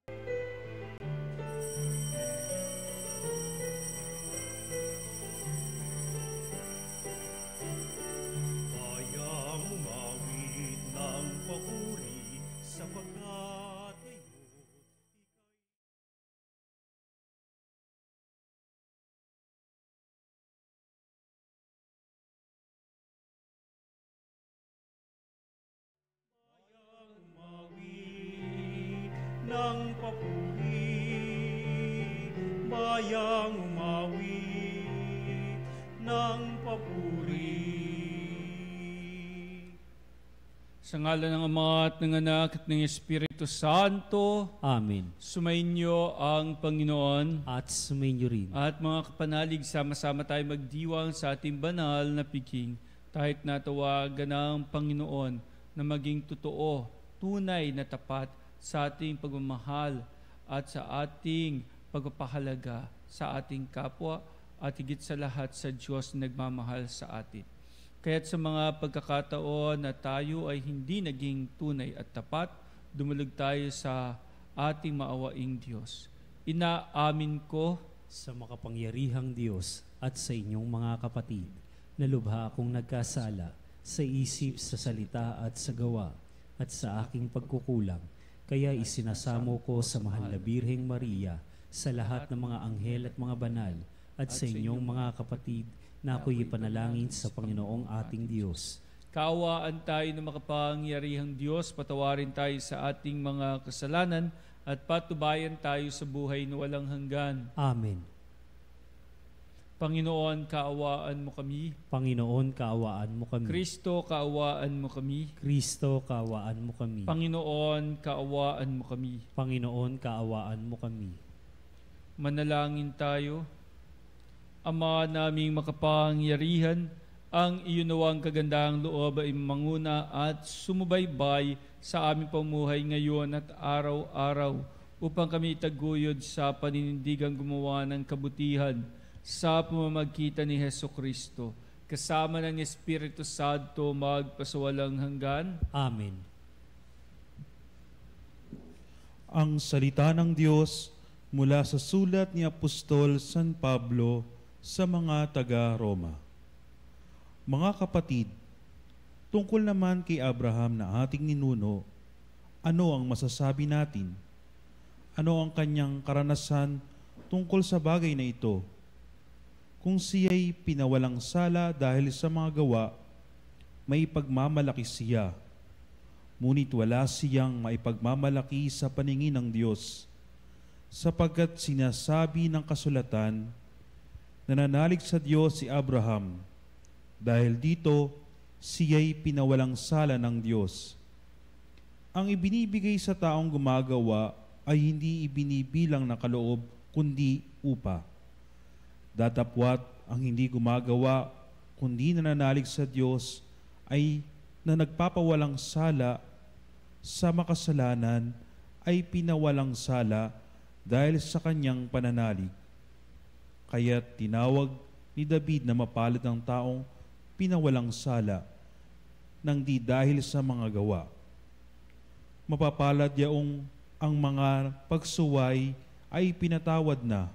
Kayang umawit ng papuri sapagkat ng papuri, bayang umawit ng papuri. Sa ngalan ng Ama at ng Anak at ng Espiritu Santo, Amen. sumainyo ang Panginoon. At sumainyo rin. At mga kapanalig, sama-sama tayo magdiwang sa ating banal na piking. Kahit natawagan ng Panginoon na maging totoo, tunay na tapat sa ating pagmamahal at sa ating pagpapahalaga sa ating kapwa at higit sa lahat sa Diyos na nagmamahal sa atin. Kaya't sa mga pagkakataon na tayo ay hindi naging tunay at tapat, dumulog tayo sa ating maawaing Diyos. Inaamin ko Sa makapangyarihang Diyos at sa inyong mga kapatid, na lubha akong nagkasala sa isip, sa salita at sa gawa, at sa aking pagkukulang. Kaya isinasamo ko sa mahal na Birheng Maria, sa lahat ng mga anghel at mga banal, at sa inyong mga kapatid, na ako'y ipanalangin sa Panginoong ating Diyos. kaawaan tayo ng makapangyarihang Diyos, patawarin tayo sa ating mga kasalanan, at patubayan tayo sa buhay na walang hanggan. Amen. Panginoon, kaawaan mo kami. Panginoon, kaawaan mo kami. Kristo, kaawaan mo kami. Kristo, kaawaan mo kami. Panginoon, kaawaan mo kami. Panginoon, kaawaan mo kami. Manalangin tayo. Ama naming makapangyarihan, ang iyon nawang kagandahang loob ay manguna at sumubaybay sa aming pamuhay ngayon at araw-araw upang kami itaguyod sa paninindigang gumawa ng kabutihan sa pamamagitan ni Hesukristo, kasama ng Espiritu Santo magpasawalang hanggan. Amen. Ang salita ng Diyos mula sa sulat ni Apostol San Pablo sa mga taga-Roma. Mga kapatid, tungkol naman kay Abraham na ating ninuno, ano ang masasabi natin? Ano ang kanyang karanasan tungkol sa bagay na ito? Kung siya'y pinawalang sala dahil sa mga gawa, may pagmamalaki siya. Ngunit wala siyang maipagmamalaki sa paningin ng Diyos, sapagkat sinasabi ng kasulatan, nananalig sa Diyos si Abraham, dahil dito siya'y pinawalang sala ng Diyos. Ang ibinibigay sa taong gumagawa ay hindi ibinibilang na kaloob, kundi upa. Datapwat ang hindi gumagawa, kundi nananalig sa Diyos, ay na nagpapawalang sala sa makasalanan ay pinawalang sala dahil sa kanyang pananalig. Kaya tinawag ni David na mapalad ang taong pinawalang sala nang di dahil sa mga gawa. Mapapalad yaong ang mga pagsuway ay pinatawad na,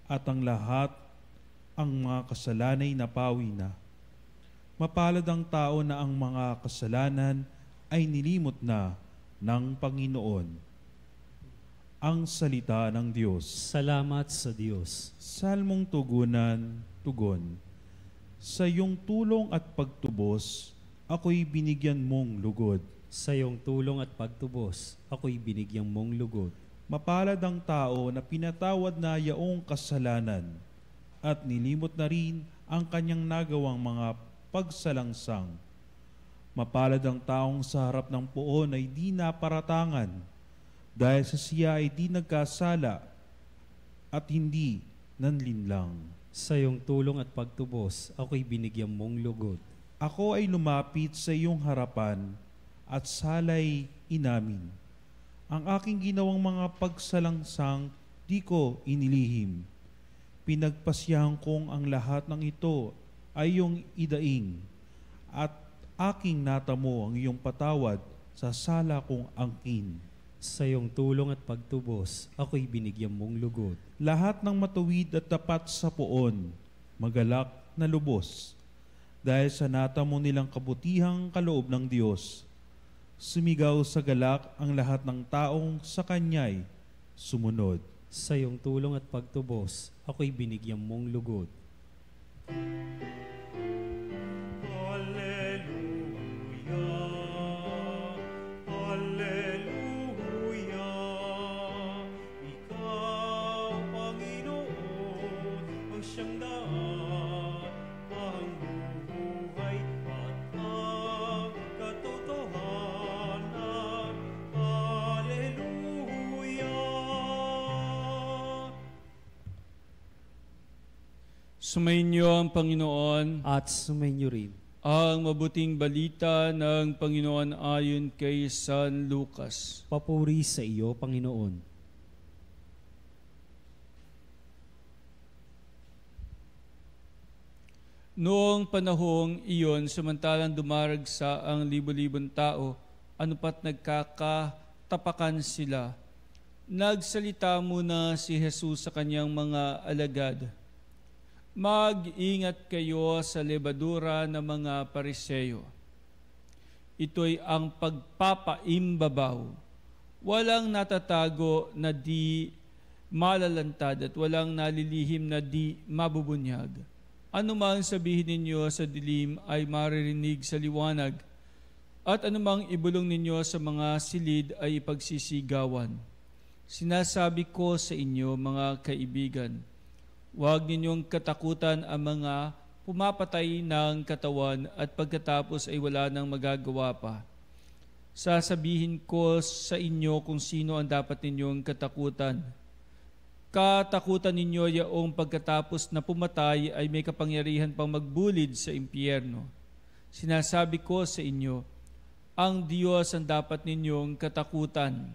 at ang lahat ang mga kasalanay napawi na. Mapalad ang tao na ang mga kasalanan ay nilimot na ng Panginoon. Ang salita ng Diyos. Salamat sa Diyos. Salmong tugunan, tugon. Sa iyong tulong at pagtubos, ako'y binigyan mong lugod. Sa iyong tulong at pagtubos, ako'y binigyan mong lugod. Mapalad ang tao na pinatawad na yaong kasalanan at nilimot na rin ang kanyang nagawang mga pagsalangsang. Mapalad ang taong sa harap ng poon ay di naparatangan, dahil sa siya ay di nagkasala at hindi nanlinlang. Sa iyong tulong at pagtubos, ako'y binigyan mong lugod. Ako ay lumapit sa iyong harapan at sala'y inamin. Ang aking ginawang mga pagsalangsang di ko inilihim. Pinagpasyahan kong ang lahat ng ito ay iyong idaing, at aking natamo ang iyong patawad sa sala kong angkin. Sa iyong tulong at pagtubos, ako'y binigyan mong lugod. Lahat ng matuwid at tapat sa poon, magalak na lubos. Dahil sa natamo nilang kabutihang kaloob ng Diyos, sumigaw sa galak ang lahat ng taong sa Kanya'y sumunod. Sa iyong tulong at pagtubos, ako'y binigyan mong lugod. Sumainyo ang Panginoon. At sumainyo rin. Ang mabuting balita ng Panginoon ayon kay San Lucas. Papuri sa iyo, Panginoon. Noong panahong iyon, samantalang dumaragsa ang libo-libong tao, anupat nagkakatapakan sila. Nagsalita muna si Jesus sa kanyang mga alagad. Mag-ingat kayo sa lebadura ng mga Pariseo. Ito'y ang pagpapaimbabaw. Walang natatago na di malalantad at walang nalilihim na di mabubunyag. Anumang sabihin ninyo sa dilim ay maririnig sa liwanag, at anumang ibulong ninyo sa mga silid ay ipagsisigawan. Sinasabi ko sa inyo, mga kaibigan, huwag ninyong katakutan ang mga pumapatay ng katawan at pagkatapos ay wala nang magagawa pa. Sasabihin ko sa inyo kung sino ang dapat ninyong katakutan. Katakutan ninyo yaong pagkatapos na pumatay ay may kapangyarihan pang magbulid sa impyerno. Sinasabi ko sa inyo, ang Diyos ang dapat ninyong katakutan.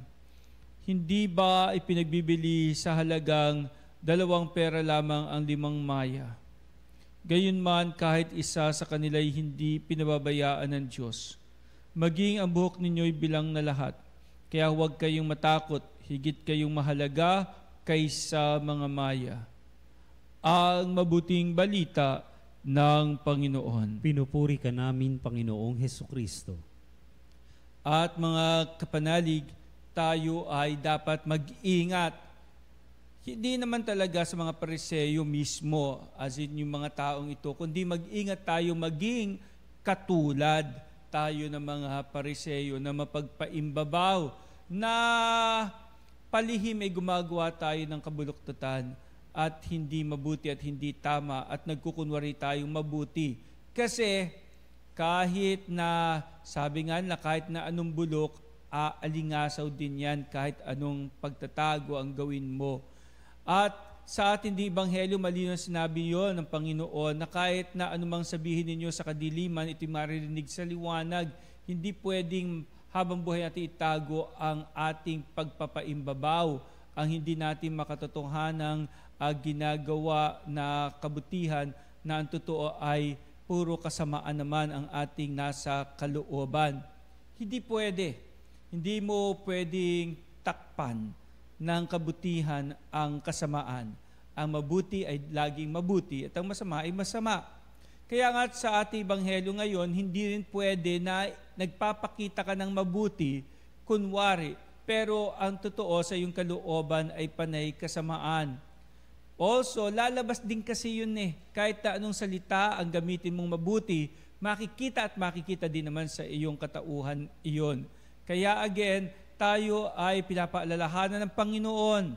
Hindi ba ipinagbibili sa halagang 2 pera lamang ang 5 maya? Gayunman kahit isa sa kanila'y hindi pinababayaan ng Diyos. Maging ang buhok ninyo'y bilang na lahat. Kaya huwag kayong matakot, higit kayong mahalaga kaysa mga maya. Ang mabuting balita ng Panginoon. Pinupuri ka namin, Panginoong Hesukristo. At mga kapanalig, tayo ay dapat mag-ingat. Hindi naman talaga sa mga Pariseo mismo, as in yung mga taong ito, kundi mag-ingat tayo maging katulad tayo ng mga Pariseo na mapagpaimbabaw, na palihim ay gumagawa tayo ng kabuluktutan at hindi mabuti at hindi tama at nagkukunwari tayong mabuti. Kasi kahit na, sabi nga na kahit na anong bulok, aalingasaw din yan kahit anong pagtatago ang gawin mo. At sa ating di Ebanghelyo, malinaw sinabi yon ng Panginoon na kahit na anumang sabihin ninyo sa kadiliman, ito'y maririnig sa liwanag. Hindi pwedeng habang buhay natin itago ang ating pagpapaimbabaw, ang hindi natin makatotohanang ginagawa na kabutihan na ang totoo ay puro kasamaan naman ang ating nasa kalooban. Hindi pwede. Hindi mo pwedeng takpan ng kabutihan ang kasamaan. Ang mabuti ay laging mabuti at ang masama ay masama. Kaya nga sa ating Ebanghelyo ngayon, hindi rin pwede na nagpapakita ka ng mabuti, kunwari, pero ang totoo sa iyong kalooban ay panay kasamaan. Also, lalabas din kasi yun kahit na anong salita ang gamitin mong mabuti, makikita at makikita din naman sa iyong katauhan iyon. Kaya again, tayo ay pinapaalalahanan ng Panginoon.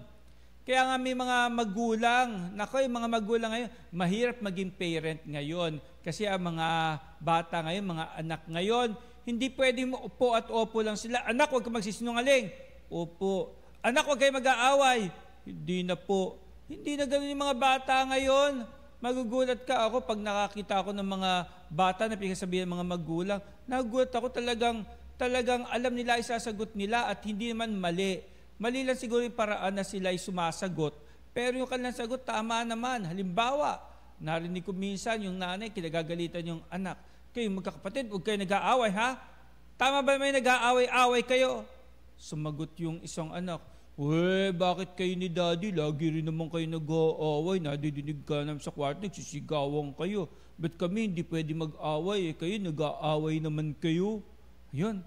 Kaya nga may mga magulang, yung mga magulang ngayon, mahirap maging parent ngayon. Kasi ang mga bata ngayon, mga anak ngayon, hindi pwedeng upo at opo lang sila. Anak, huwag ka magsisinungaling. Opo. Anak, huwag kayo mag-aaway. Hindi na po. Hindi na ganun yung mga bata ngayon. Magugulat ka ako pag nakakita ako ng mga bata na pinagsasabihan ng mga magulang. Nagugulat ako talagang alam nila, isasagot nila at hindi naman mali. Mali lang siguro yung paraan na sila ay sumasagot. Pero yung kanilang sagot, tama naman. Halimbawa, narinig ko minsan yung nanay, kinagagalitan yung anak. Kayo magkakapatid, huwag kayo nag-aaway, ha? Tama ba may nag-aaway-away kayo? Sumagot yung isang anak, bakit kayo ni Daddy? Lagi rin naman kayo nag-aaway. Nadidinig ka naman sa kwarto, nagsisigawan kayo. Ba't kami hindi pwede mag-away? Kayo, nag-aaway naman kayo. Ayun.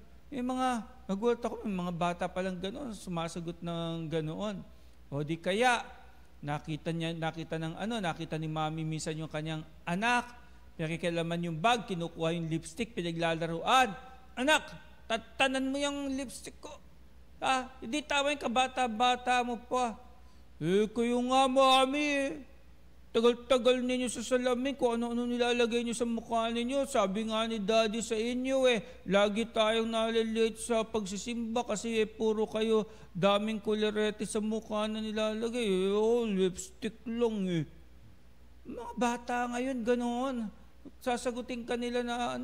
Nagulat ako, may mga bata palang gano'n, sumasagot ng ganoon. O di kaya, nakita ni Mami minsan yung kanyang anak, pinakikialaman yung bag, kinukuha yung lipstick, pinaglalaruan. Anak, tanan mo yung lipstick ko. Hindi tama yung kabata-bata mo pa. Kayo nga, Mami. Tagal-tagal ninyo sa salamin kung ano-ano nilalagay nyo sa mukha ninyo. Sabi nga ni Daddy sa inyo lagi tayong nalilate sa pagsisimba kasi puro kayo daming kulerete sa mukha na nilalagay. Lipstick lang Mga bata ngayon, ganoon. Sasagutin ka nila na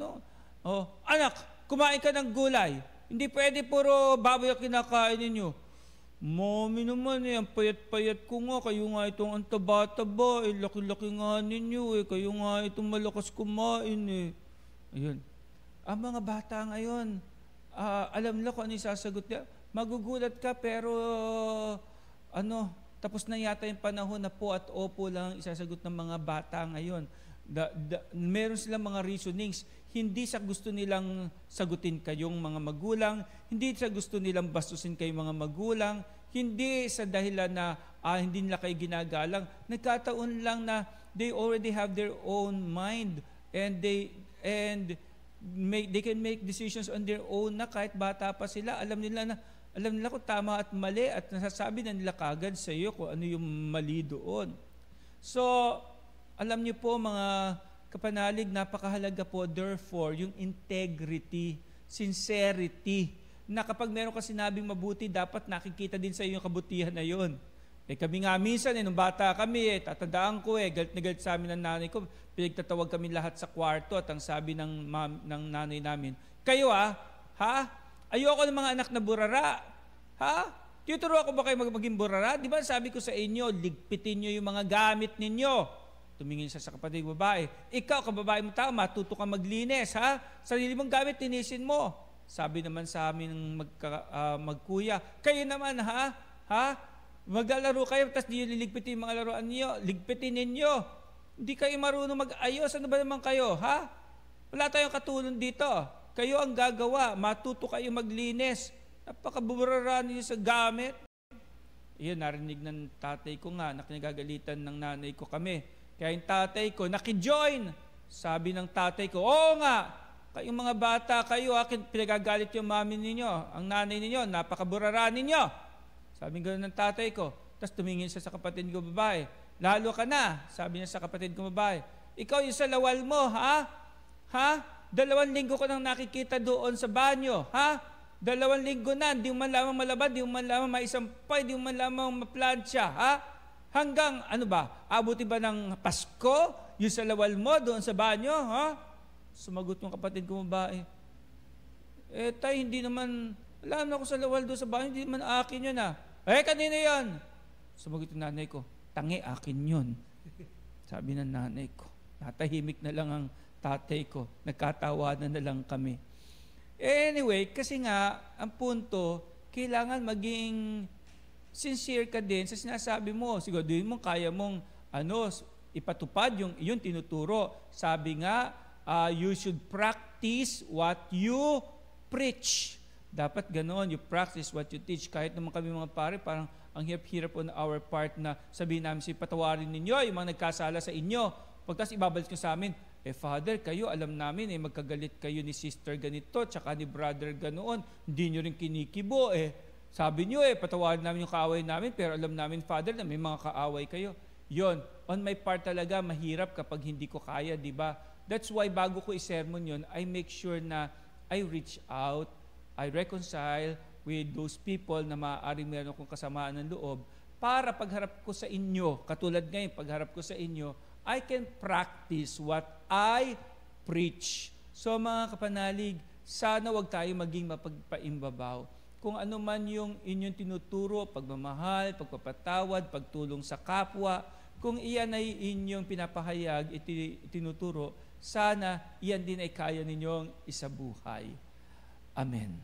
anak, kumain ka ng gulay. Hindi pwede puro baboy ang kinakain ninyo. Mami naman ang payat-payat ko nga. Kayo nga itong antaba-taba. Laki-laki nga ninyo Kayo nga itong malakas kumain Ayun. Ang mga bata ngayon, alam nila kung ano yung sasagot niya. Magugulat ka pero tapos na yata yung panahon na po at opo lang isasagot ng mga bata ngayon. Meron silang mga reasonings. Hindi sa gusto nilang sagutin kayong mga magulang, hindi sa gusto nilang bastusin kayong mga magulang, hindi sa dahilan na hindi nila kayo ginagalang. Nagkataon lang na they already have their own mind and they can make decisions on their own na kahit bata pa sila. Alam nila kung tama at mali at nasasabi na nila kagad sa iyo kung ano yung mali doon. So, alam niyo po mga kapanalig, napakahalaga po therefore yung integrity, sincerity, na kapag meron ka sinabing mabuti, dapat nakikita din sa iyo yung kabutihan na yun. Kami nga minsan, nung bata kami, tatandaan ko galit na galit sa amin ng nanay ko, pinagtatawag kami lahat sa kwarto at ang sabi ng nanay namin, kayo ayoko ng mga anak na burara. Tuturo ako ba kayo maging burara? Di ba sabi ko sa inyo, ligpitin nyo yung mga gamit ninyo. Tumingin siya sa kapatid babae. Ikaw, kababae mo tao, matuto ka maglinis, Sarili mong gamit, tinisin mo. Sabi naman sa amin ng magkuya, kayo naman, maglalaro kayo, tapos di liligpitin yung mga laruan niyo. Ligpitin ninyo. Hindi kayo marunong mag-ayos. Ano ba naman kayo, Wala tayong katulong dito. Kayo ang gagawa. Matuto kayo maglinis. Napakaburara niyo sa gamit. Iyon, narinig ng tatay ko nga, nakinagagalitan ng nanay ko kami. Kaya yung tatay ko, nakijoin. Sabi ng tatay ko, oo nga, kayong mga bata, kayo, pinagagalit yung mami ninyo, ang nanay ninyo, napakaburara ninyo. Sabi gano'n ng tatay ko. Tapos tumingin siya sa kapatid ko babae. Lalo ka na, sabi niya sa kapatid ko babae. Ikaw yung sa lawal mo, 2 linggo ko nang nakikita doon sa banyo, 2 linggo na, di mo man lamang malabad, di mo man lamang maisampay, di mo man lamang maplansya, Hanggang, abuti ba ng Pasko, yung sa lawal mo, doon sa banyo, Sumagot yung kapatid ko babae. Tay, hindi naman, alam na ako sa lawal doon sa banyo, hindi naman akin yun kanino yun? Sumagot yung nanay ko, tangi, akin yun. Sabi ng nanay ko, natahimik na lang ang tatay ko, nagkatawanan na lang kami. Anyway, kasi nga, ang punto, kailangan maging sincere ka din sa sinasabi mo. Siguro din mo kaya mong ipatupad yung tinuturo. Sabi nga, you should practice what you preach. Dapat ganoon, you practice what you teach. Kahit naman kami mga pare, parang ang hirap-hirap on our part na sabihin namin patawarin ninyo yung mga nagkasala sa inyo. Pagkas ibabalik nyo sa amin, Father, kayo, alam namin, magkagalit kayo ni sister ganito, tsaka ni brother ganoon. Hindi nyo rin kinikibo, Sabi nyo patawarin namin yung kaaway namin, pero alam namin, Father, na may mga kaaway kayo. Yon, on my part talaga, mahirap kapag hindi ko kaya, di ba? That's why bago ko i-sermon yun, I make sure na I reach out, I reconcile with those people na maaaring meron akong kasamaan ng loob, para pagharap ko sa inyo, katulad ngayon, pagharap ko sa inyo, I can practice what I preach. So mga kapanalig, sana wag tayo maging mapagpaimbabaw. Kung ano man yung inyong tinuturo, pagmamahal, pagpapatawad, pagtulong sa kapwa, kung iyan ay inyong pinapahayag, itinuturo, sana iyan din ay kaya ninyong isabuhay. Amen.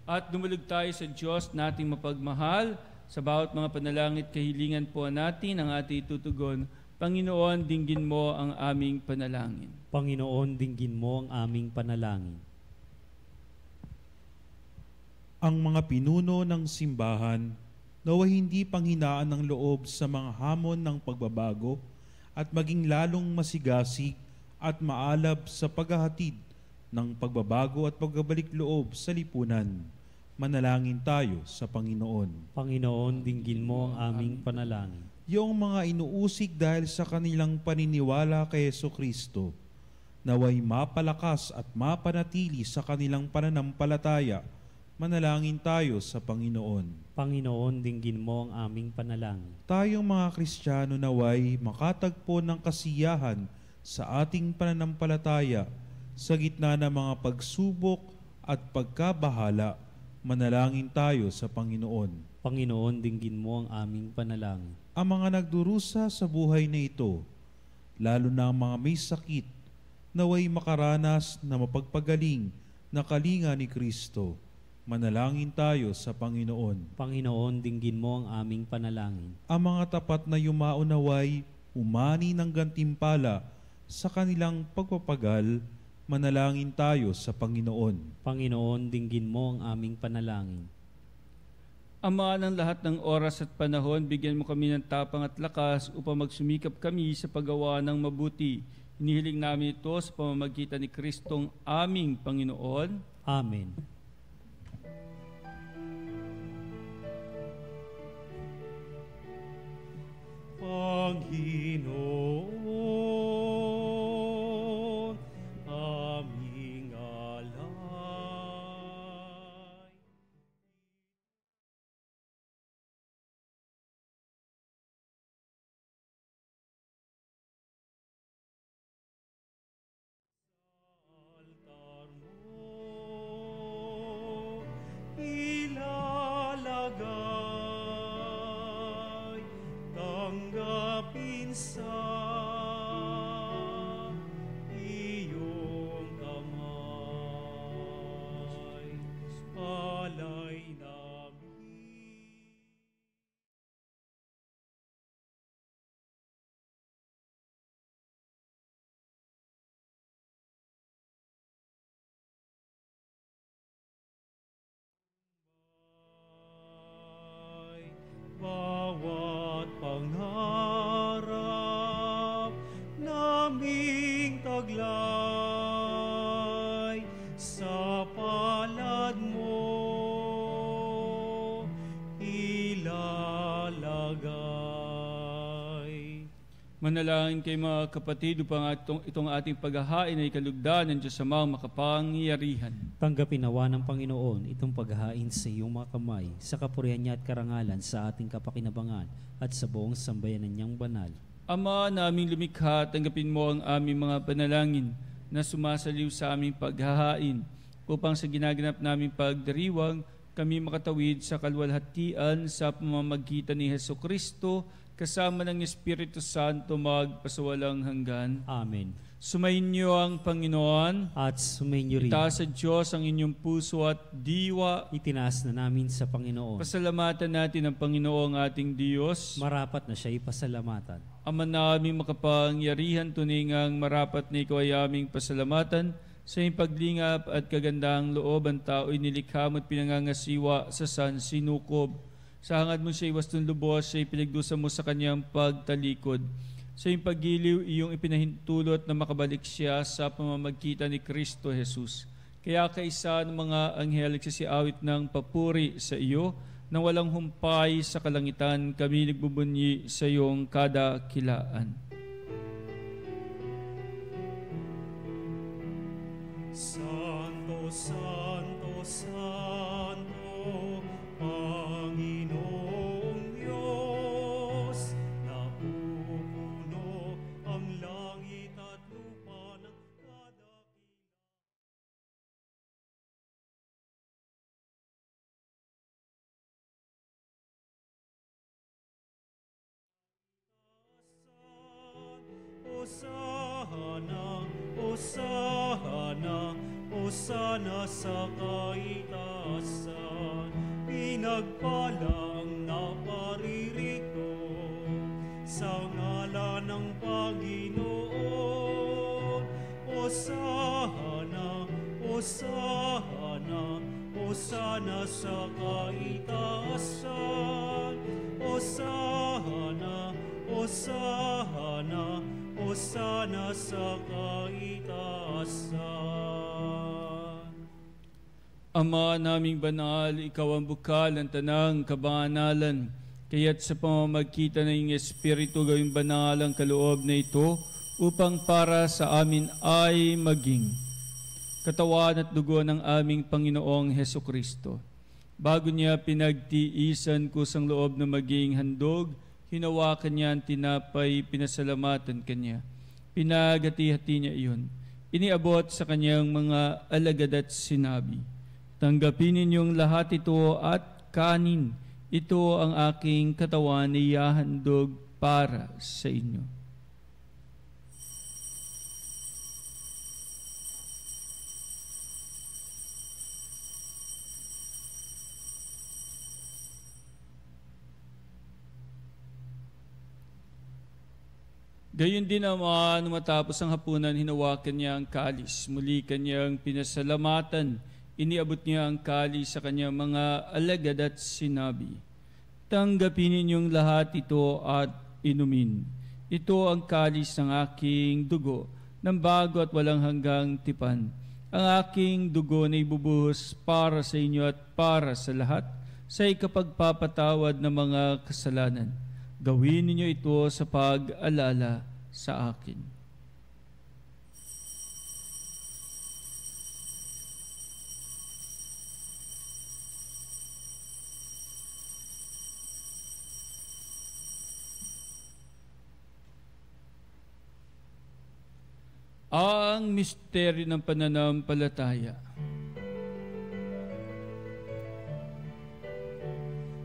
At dumulog tayo sa Diyos nating mapagmahal. Sa bawat mga panalangin at kahilingan po natin ang ating tutugon. Panginoon, dinggin mo ang aming panalangin. Panginoon, dinggin mo ang aming panalangin. Ang mga pinuno ng simbahan naway hindi panghinaan ng loob sa mga hamon ng pagbabago at maging lalong masigasig at maalab sa paghahatid ng pagbabago at pagbabalik loob sa lipunan. Manalangin tayo sa Panginoon. Panginoon, dinggin mo ang aming panalangin. Yung mga inuusig dahil sa kanilang paniniwala kay Jesucristo, naway mapalakas at mapanatili sa kanilang pananampalataya. Manalangin tayo sa Panginoon. Panginoon, dinggin mo ang aming panalangin. Tayong mga Kristiyano naway makatagpo ng kasiyahan sa ating pananampalataya sa gitna ng mga pagsubok at pagkabahala. Manalangin tayo sa Panginoon. Panginoon, dinggin mo ang aming panalangin. Ang mga nagdurusa sa buhay na ito, lalo na ang mga may sakit, naway makaranas na mapagpagaling na kalinga ni Kristo. Manalangin tayo sa Panginoon. Panginoon, dinggin mo ang aming panalangin. Ang mga tapat na yumao naway umani ng gantimpala sa kanilang pagpapagal. Manalangin tayo sa Panginoon. Panginoon, dinggin mo ang aming panalangin. Ama ng lahat ng oras at panahon, bigyan mo kami ng tapang at lakas upang magsumikap kami sa paggawa ng mabuti. Hinihiling namin ito sa pamamagitan ni Kristong aming Panginoon. Amen. Panginoon, aming alay. Sa altar mo ilalagay, tanggapin sa iyong kamay, alay namin. Bawat pangarap naming taglay sa palad mo ilalagay. Manalangin kay mga kapatid upang itong ating paghahain ay kalugdan ng Diyos Amang makapangyarihan. Tanggapin nawa ng Panginoon itong paghahain sa iyong mga kamay, sa kapurihan niya at karangalan sa ating kapakinabangan at sa buong sambayanan niyang banal. Ama naming lumikha, tanggapin mo ang aming mga panalangin na sumasaliw sa aming paghahain upang sa ginaganap naming pagdiriwang kami makatawid sa kalwalhatian sa pamamagitan ni Jesucristo kasama ng Espiritu Santo magpasawalang hanggan. Amen. Sumainyo ang Panginoon. At sumainyo rin. Itaas sa Diyos ang inyong puso at diwa. Itinaas na namin sa Panginoon. Pasalamatan natin ang Panginoong ating Diyos. Marapat na siya ipasalamatan. Ama naming makapangyarihan, tuningang marapat na ikaw ay aming pasalamatan. Sa iyong paglingap at kagandahang loob, ang tao'y nilikha mo at pinangangasiwa sa sansinukob. Sa hangad mo siya iwas ng lubos, siya pinagdusa mo sa kanyang pagtalikod. Sa iyong paggiliw, iyong ipinahintulot na makabalik siya sa pamamagitan ni Kristo Jesus. Kaya kaisa ng mga anghel nagsisiawit ng papuri sa iyo, nang walang humpay sa kalangitan, kami nagbubunyi sa iyong kadakilaan. Santo, Santo, Santo, Panginoong Diyos, napupuno ang langit at lupa ng kadakilaan. Hosana, Hosana, Hosana sa kaitaasan. pinagpalang naparirito sa ngalan ng Panginoon. Hosana, Hosana, Hosana sa kaitaasan. Hosana, Hosana, Hosana sa kaitaasan. Ama naming banal, ikaw ang bukal ng tanang kabanalan. Kaya't sa pamamagitan ng iyong Espiritu gawing banal ang kaloob na ito upang para sa amin ay maging katawan at dugo ng aming Panginoong Hesukristo. Bago niya pinagtiisan kusang loob na maging handog, hinawakan niya ang tinapay, pinasalamatan kanya. Pinagati-hati niya iyon. Iniabot sa kanyang mga alagad at sinabi, tanggapin ninyong lahat ito at kanin. Ito ang aking katawan na ihahandog para sa inyo. Gayon din naman, matapos ang hapunan, hinawakan niya ang kalis. Muli kanyang pinasalamatan. Iniabot niya ang kalis sa kanyang mga alagad at sinabi, tanggapin ninyong lahat ito at inumin. Ito ang kalis ng aking dugo, ng bago at walang hanggang tipan. Ang aking dugo na ibubuhos para sa inyo at para sa lahat, sa ikapagpapatawad ng mga kasalanan. Gawin ninyo ito sa pag-alala sa akin. Ang misteryo ng pananampalataya.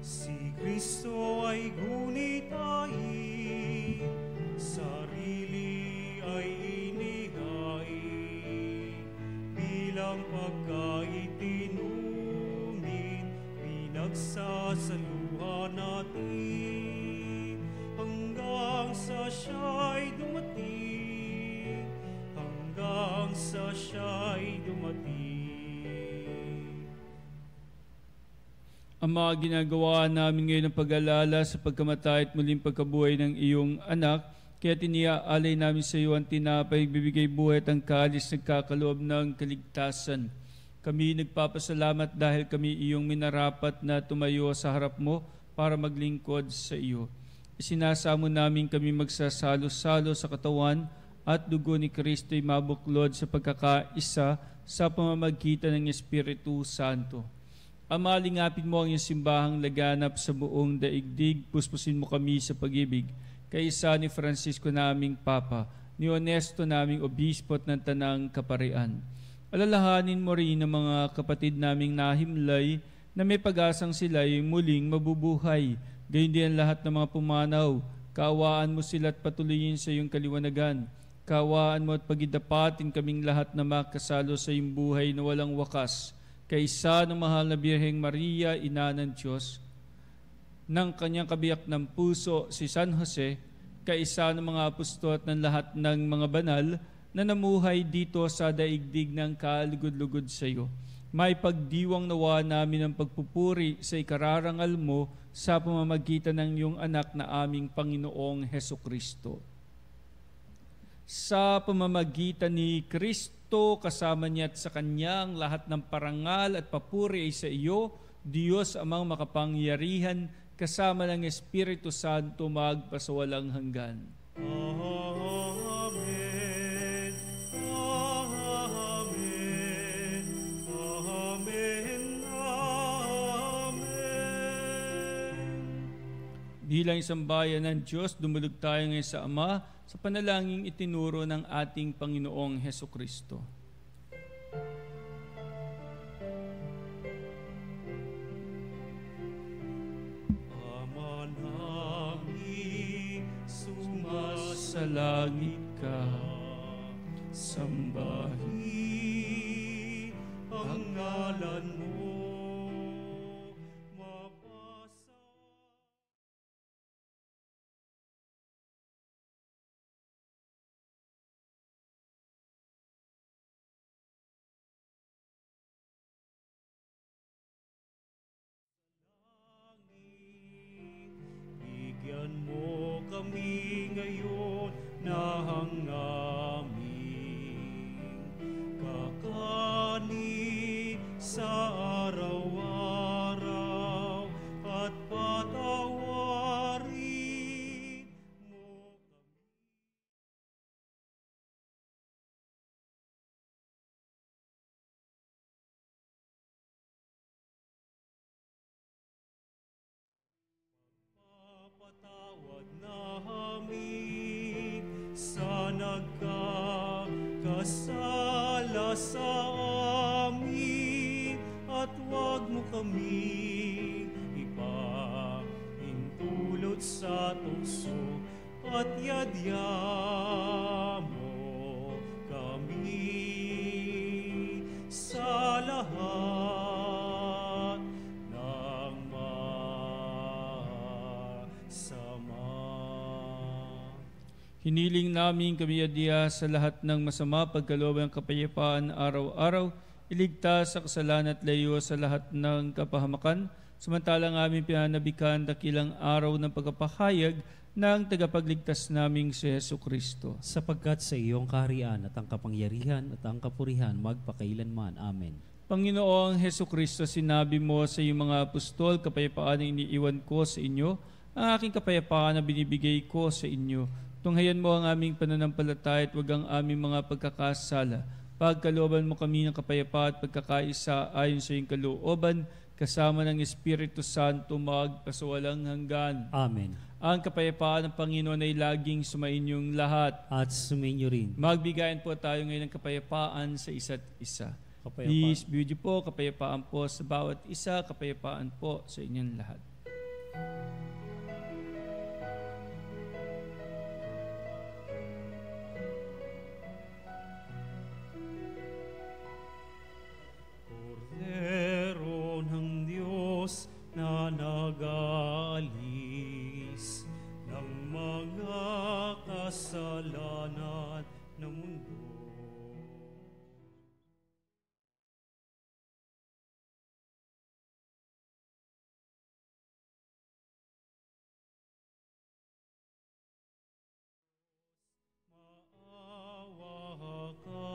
Si Kristo ay gunitahin, sarili ay inihain, bilang pagkaitinumin, pinagsasaluhan natin, hanggang sa siya'y dumating, hanggang sa siya'y dumating. Ama, ginagawa namin ngayon ang pag-alala sa pagkamatay at muling pagkabuhay ng iyong anak, kaya tiniaalay namin sa iyo ang tinapay, bibigay buhay at ang kalis nagkakaloob ng kaligtasan. Kami nagpapasalamat dahil kami iyong minarapat na tumayo sa harap mo para maglingkod sa iyo. Isinasamo namin kami magsasalo-salo sa katawan at dugo ni Kristo'y mabuklod sa pagkakaisa sa pamamagitan ng Espiritu Santo. Ama, lingapin mo ang iyong simbahang laganap sa buong daigdig. Puspusin mo kami sa pag-ibig. Kaisa ni Francisco naming Papa, ni Honesto naming Obispo at ng Tanang Kaparian. Alalahanin mo rin ang mga kapatid naming nahimlay na may pag-asang sila ay muling mabubuhay. Gayon din ang lahat ng mga pumanaw. Kaawaan mo sila at patuloyin sa iyong kaliwanagan. Kaawaan mo at pagidapatin kaming lahat na makasalo sa iyong buhay na walang wakas. Kaisa ng mahal na Birheng Maria, Ina ng Diyos, ng kanyang kabiyak ng puso, si San Jose, kaisa ng mga apostol at ng lahat ng mga banal na namuhay dito sa daigdig ng kalugod-lugod sa iyo. May pagdiwang nawa namin ang pagpupuri sa ikararangal mo sa pamamagitan ng iyong anak na aming Panginoong Hesukristo. Sa pamamagitan ni Kristo, kasama niya at sa kanyang lahat ng parangal at papuri ay sa iyo, Diyos amang makapangyarihan, kasama ng Espiritu Santo magpasawalang hanggan. Amen. Amen. Amen. Amen. Bilang isang bayan ng Diyos, dumulog tayo ngayon sa Ama sa panalangin itinuro ng ating Panginoong Hesukristo. Ama namin, Sumasalangit ka, sambahin ang ngalan mo, nagkakasala sa amin, at huwag mo kami ipahintulot sa tukso, at yadya mo kami sa lahat ng masama. Hiniling namin kami adya sa lahat ng masama, pagkalooban ng kapayapaan araw-araw, iligtas sa kasalanan at layo sa lahat ng kapahamakan, samantalang aming pinanabikan dakilang araw ng pagpapahayag ng tagapagligtas naming si Hesu Kristo. Sapagkat sa iyong kaharian at ang kapangyarihan at ang kapurihan magpakailanman. Amen. Panginoong Hesu Kristo, sinabi mo sa iyong mga apostol, kapayapaan ang iniiwan ko sa inyo, ang aking kapayapaan na binibigay ko sa inyo. Tunghayan mo ang aming pananampalataya at huwag ang aming mga pagkakasala. Pagkalooban mo kami ng kapayapaan at pagkakaisa ayon sa iyong kalooban, kasama ng Espiritu Santo magpasawalang hanggan. Amen. Ang kapayapaan ng Panginoon ay laging sumainyong lahat. At sumainyo rin. Magbigayan po tayo ngayon ng kapayapaan sa isa't isa. Kapayapaan. Peace, beauty po, kapayapaan po sa bawat isa, kapayapaan po sa inyong lahat. Kordero ng Diyos na nag-aalis ng mga kasalanan ng mundo. Maawa ka,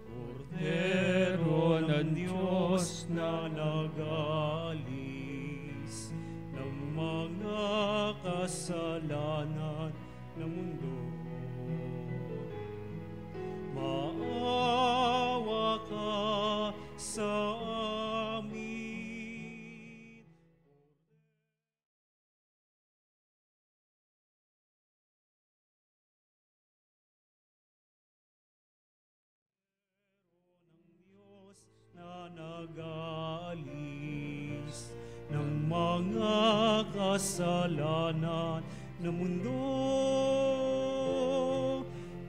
Kordero ng Diyos na nag-aalis ng mga kasalanan ng mundo. Maawa ka sa amin. Diyos na nag-aalis ng mga kasalanan ng mundo,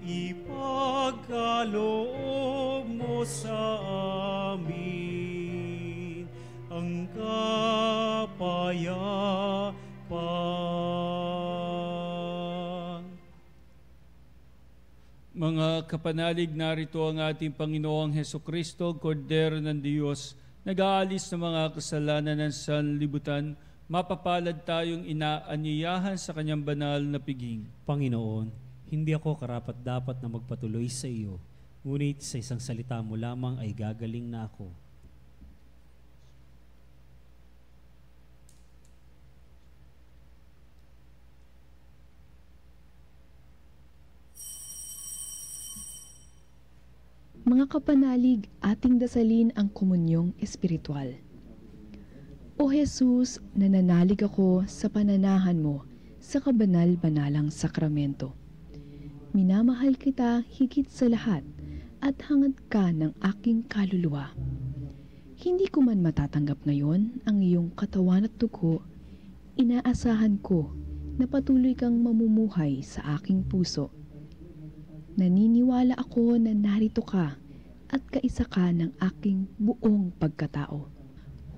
ipagkaloob mo sa amin ang kapayapaan. Mga kapanalig, narito ang ating Panginoong Hesu Kristo, Kordero ng Diyos, nag-aalis ng mga kasalanan ng sanlibutan. Mapapalad tayong inaanyayahan sa kanyang banal na piging. Panginoon, hindi ako karapat-dapat na magpatuloy sa iyo, ngunit sa isang salita mo lamang ay gagaling na ako. Mga kapanalig, ating dasalin ang komunyong espiritual. O Jesus, nananalig ako sa pananahan mo sa kabanal-banalang sakramento. Minamahal kita higit sa lahat at hangad ka ng aking kaluluwa. Hindi ko man matatanggap ngayon ang iyong katawan at dugo, inaasahan ko na patuloy kang mamumuhay sa aking puso. Naniniwala ako na narito ka at kaisa ka ng aking buong pagkatao.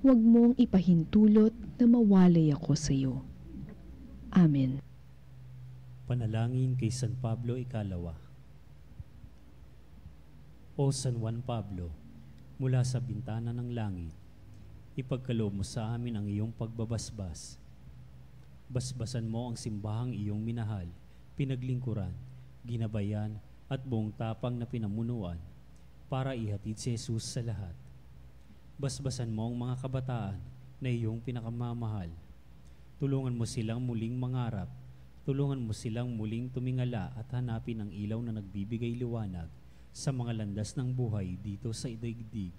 Huwag mong ipahintulot na mawalay ako sa iyo. Amen. Panalangin kay San Pablo Ikalawa. O San Juan Pablo, mula sa bintana ng langit, ipagkaloob mo sa amin ang iyong pagbabasbas. Basbasan mo ang simbahang iyong minahal, pinaglingkuran, ginabayan, at buong tapang na pinamunuan para ihatid si Jesus sa lahat. Basbasan mo ang mga kabataan na iyong pinakamamahal. Tulungan mo silang muling mangarap. Tulungan mo silang muling tumingala at hanapin ang ilaw na nagbibigay liwanag sa mga landas ng buhay dito sa daigdig.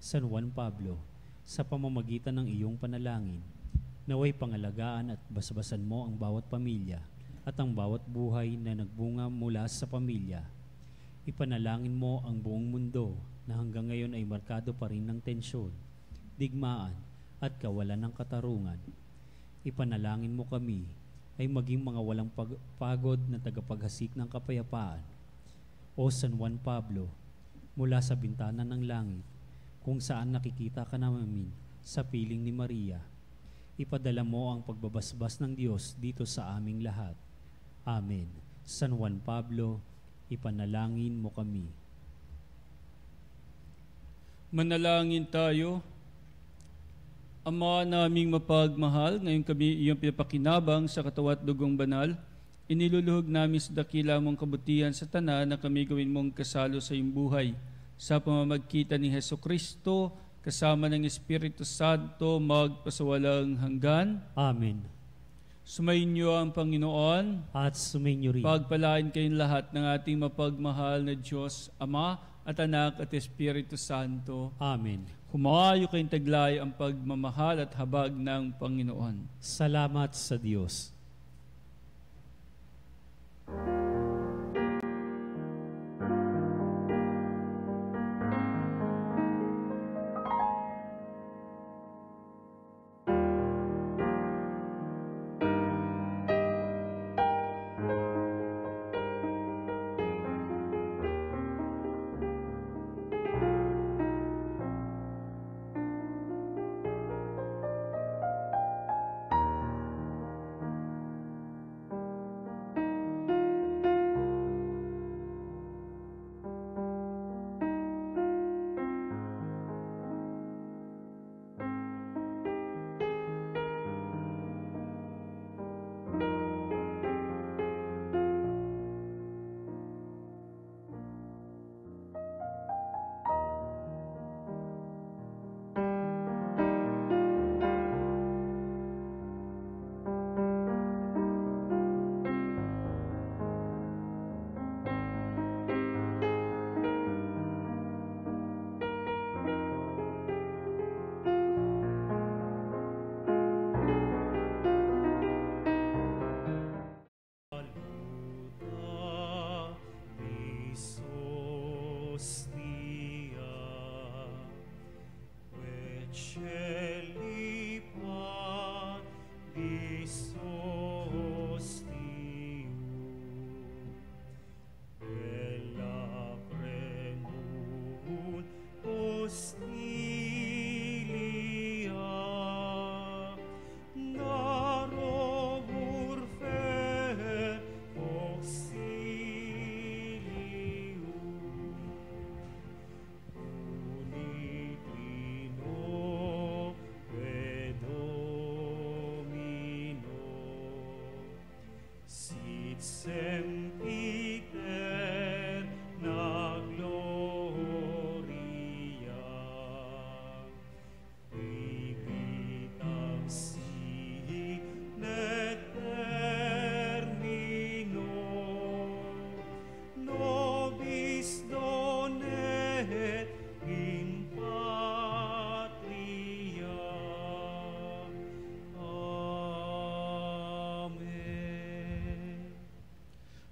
San Juan Pablo, sa pamamagitan ng iyong panalangin, naway pangalagaan at basbasan mo ang bawat pamilya at ang bawat buhay na nagbunga mula sa pamilya. Ipanalangin mo ang buong mundo na hanggang ngayon ay markado pa rin ng tensyon, digmaan at kawalan ng katarungan. Ipanalangin mo kami ay maging mga walang pagod na tagapaghasik ng kapayapaan. O San Juan Pablo, mula sa bintana ng langit, kung saan nakikita ka namin sa piling ni Maria, ipadala mo ang pagbabasbas ng Diyos dito sa aming lahat. Amen. San Juan Pablo, ipanalangin mo kami. Manalangin tayo. Ama naming mapagmahal, ngayon kami iyong pinapakinabang sa katawan at dugong banal. Iniluluhog namin sa dakila mong kabutihan sa tanan na kami gawin mong kasalo sa iyong buhay. Sa pamamagitan ni Hesukristo, kasama ng Espiritu Santo, magpasawalang hanggan. Amen. Sumainyo ang Panginoon. At sumainyo rin. Pagpalain kayong lahat ng ating mapagmahal na Diyos, Ama at Anak at Espiritu Santo. Amen. Humayo kayong taglay ang pagmamahal at habag ng Panginoon. Salamat sa Diyos.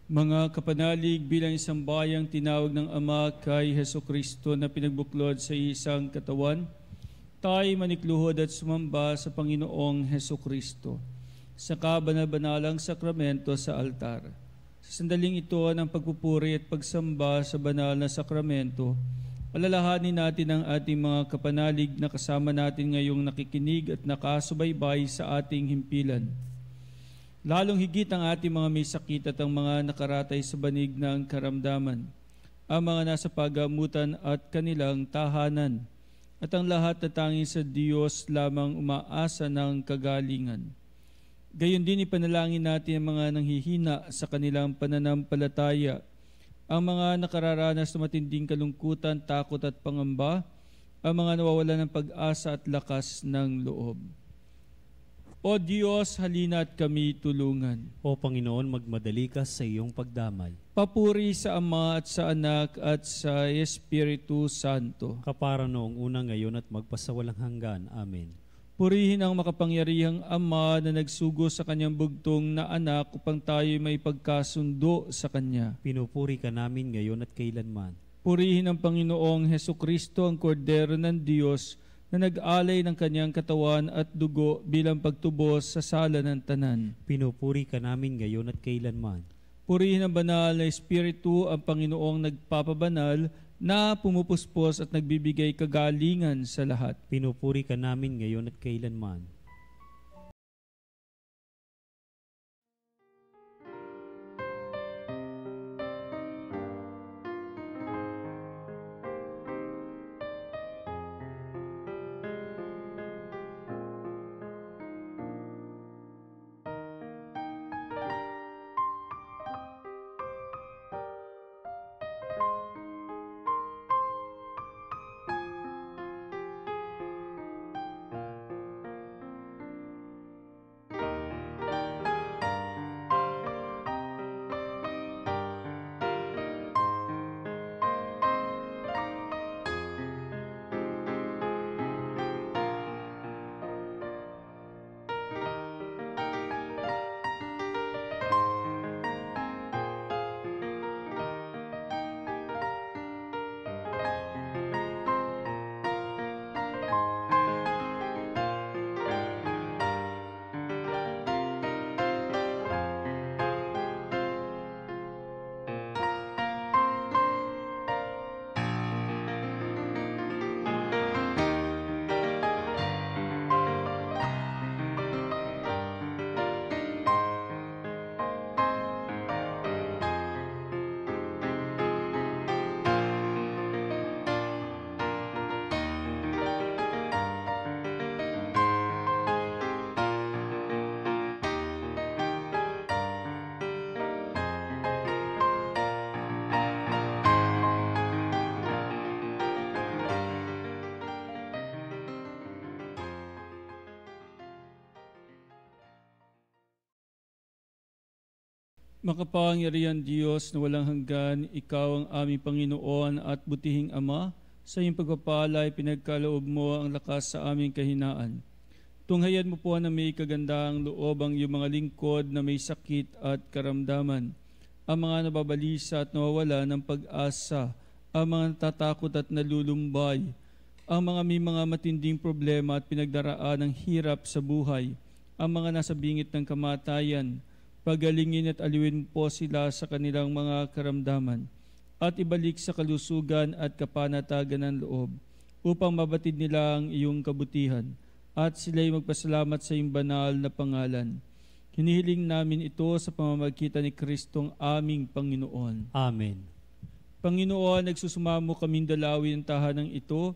Mga kapanalig, bilang isang bayang tinawag ng Ama kay Hesukristo na pinagbuklod sa isang katawan, tayo manikluhod at sumamba sa Panginoong Hesukristo sa kabanal-banalang sakramento sa altar. Sa sandaling ito ng pagpupuri at pagsamba sa banal na sakramento, alalahanin natin ang ating mga kapanalig na kasama natin ngayong nakikinig at nakasubaybay sa ating himpilan. Lalong higit ang ating mga may sakit at ang mga nakaratay sa banig ng karamdaman, ang mga nasa pagamutan at kanilang tahanan, at ang lahat na tanging sa Diyos lamang umaasa ng kagalingan. Gayon din ipanalangin natin ang mga nanghihina sa kanilang pananampalataya, ang mga nakararanas ng matinding kalungkutan, takot at pangamba, ang mga nawawalan ng pag-asa at lakas ng loob. O Diyos, halina at kami tulungan. O Panginoon, magmadali ka sa iyong pagdamay. Papuri sa Ama at sa Anak at sa Espiritu Santo. Kapara noong una, ngayon at magpasawalang hanggan. Amen. Purihin ang makapangyarihang Ama na nagsugo sa kanyang bugtong na anak upang tayo may pagkasundo sa Kanya. Pinupuri ka namin ngayon at kailanman. Purihin ang Panginoong Hesukristo, ang Kordero ng Diyos, na nag-alay ng kanyang katawan at dugo bilang pagtubos sa sala ng tanan. Pinupuri ka namin ngayon at kailanman. Purihin ang banal na Espiritu, ang Panginoong nagpapabanal, na pumupuspos at nagbibigay kagalingan sa lahat. Pinupuri ka namin ngayon at kailanman. Makapangyarihan Diyos na walang hanggan, Ikaw ang aming Panginoon at butihing Ama, sa iyong pagpapala ay pinagkaloob mo ang lakas sa aming kahinaan. Tunghayan mo po na may kagandahang loob ang iyong mga lingkod na may sakit at karamdaman, ang mga nababalisa at nawawala ng pag-asa, ang mga natatakot at nalulumbay, ang mga may mga matinding problema at pinagdaraan ng hirap sa buhay, ang mga nasa bingit ng kamatayan. Pagalingin at aliwin po sila sa kanilang mga karamdaman at ibalik sa kalusugan at kapanatagan ng loob upang mabatid nila ang iyong kabutihan at sila'y magpasalamat sa iyong banal na pangalan. Hinihiling namin ito sa pamamagitan ni Kristong aming Panginoon. Amen. Panginoon, nagsusumamo kaming dalawin ang tahanang ito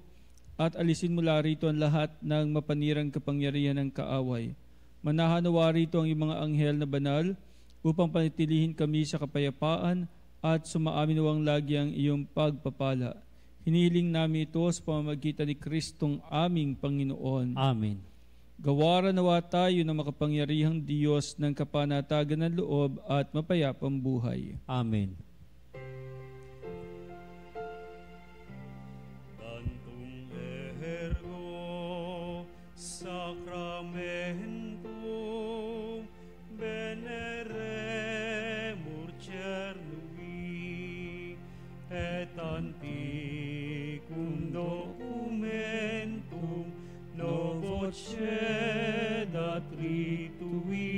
at alisin mula rito ang lahat ng mapanirang kapangyarihan ng kaaway. Manahanawa rito ang iyong mga anghel na banal upang panitilihin kami sa kapayapaan at sumaaminawang lagi ang iyong pagpapala. Hinihiling namin ito sa pamamagitan ni Kristong aming Panginoon. Amen. Gawaran nawa tayo ng makapangyarihang Diyos ng kapanatagan ng loob at mapayapang buhay. Amen. Tantum ergo sacramentum veneremur cernui et antiquum documentum novoce datritui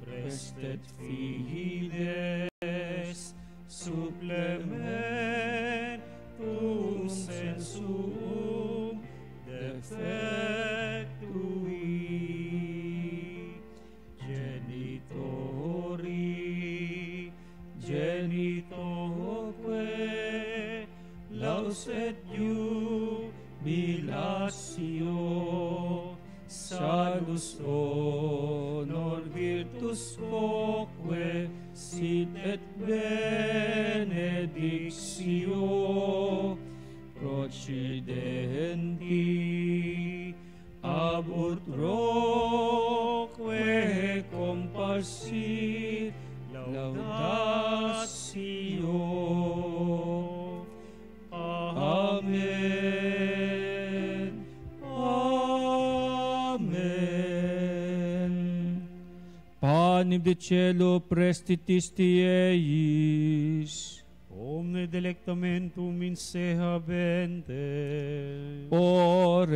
prestet fides supplementum sensum defectui genitori genitoque laus et jubilatio salus honor virtus quoque sit et benedictio procidenti ab ut roque comparsit laudatio. Amen. Amen. panim de cielo prestitisti eis. Omne delectamentum in se habente. Oremus.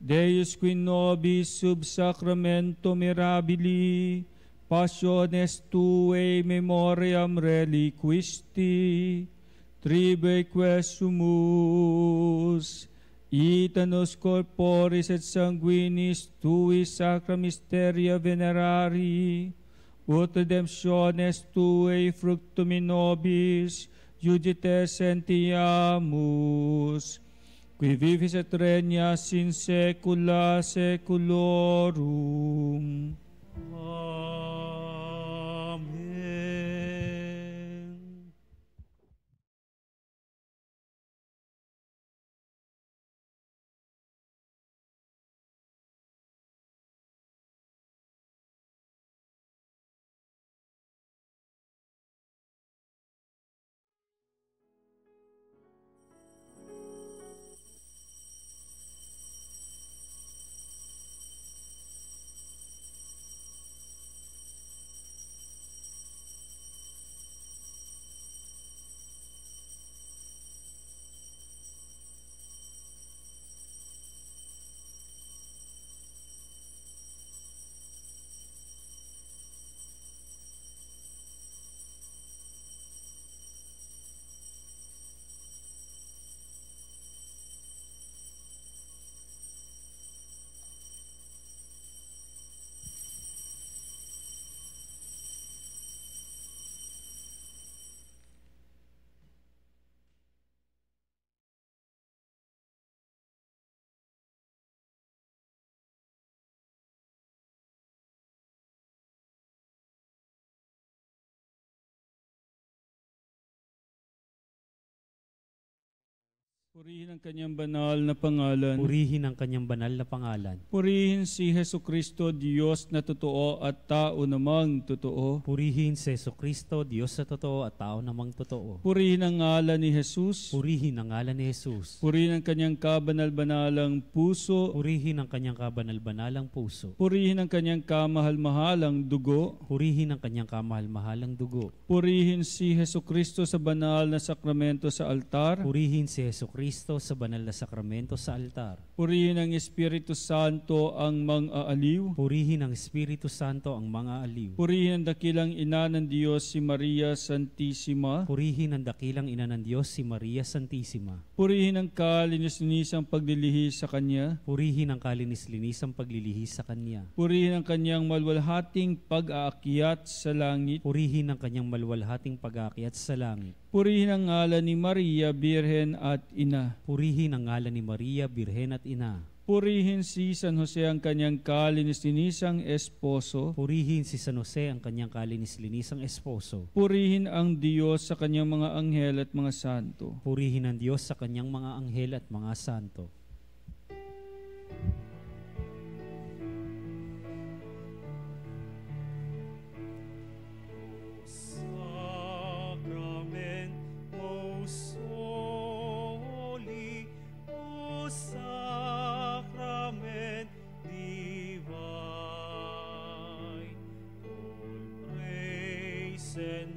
Deus qui nobis sub sacramento mirabili, passiones tuae memoriam reliquisti, tribeque sumus, itanos corporis et sanguinis tui sacra mysteria venerari, ut redemptiones tuae fructum in nobis iudites sentiamus, qui vivis et regnas in saecula saeculorum. Amen. Purihin ang kanyang banal na pangalan. Purihin ang kanyang banal na pangalan. Purihin si Hesu Kristo, Diyos na totoo at tao namang totoo. Purihin si Jesucristo, Diyos na totoo at tao namang totoo. Purihin ang ngalan ni Jesus. Purihin ang ngalan ni Jesus. Purihin ang kanyang kabanal-banalang puso. Purihin ang kanyang kabanal-banalang puso. Purihin ang kanyang kamahal-mahalang dugo. Purihin ang kanyang kamahal-mahalang dugo. Purihin si Hesu Kristo sa banal na sakramento sa altar. Purihin si Jesucristo sa banal na sakramento sa altar. Purihin ang Espiritu Santo ang mang-aaliw. Purihin ang Espiritu Santo ang mga aliw. Purihin ang dakilang ina ng Diyos si Maria Santissima. Purihin ang dakilang ina ng Diyos si Maria Santissima. Purihin ang kalinis-linisang paglilihi sa Kanya. Purihin ang kalinis-linisang paglilihi sa Kanya. Purihin ang Kanyang malwalhating pag-aakyat sa langit. Purihin ang kanyang malwalhating pag-aakyat sa langit. Purihin ang ngalan ni Maria, Birhen at Ina. Purihin ang ngalan ni Maria, Birhen at Ina. Purihin si San Jose ang kanyang kalinis-linisang esposo. Purihin si San Jose ang kanyang kalinis-linisang esposo. Purihin ang Diyos sa kanyang mga anghel at mga santo. Purihin ang Diyos sa kanyang mga anghel at mga santo. And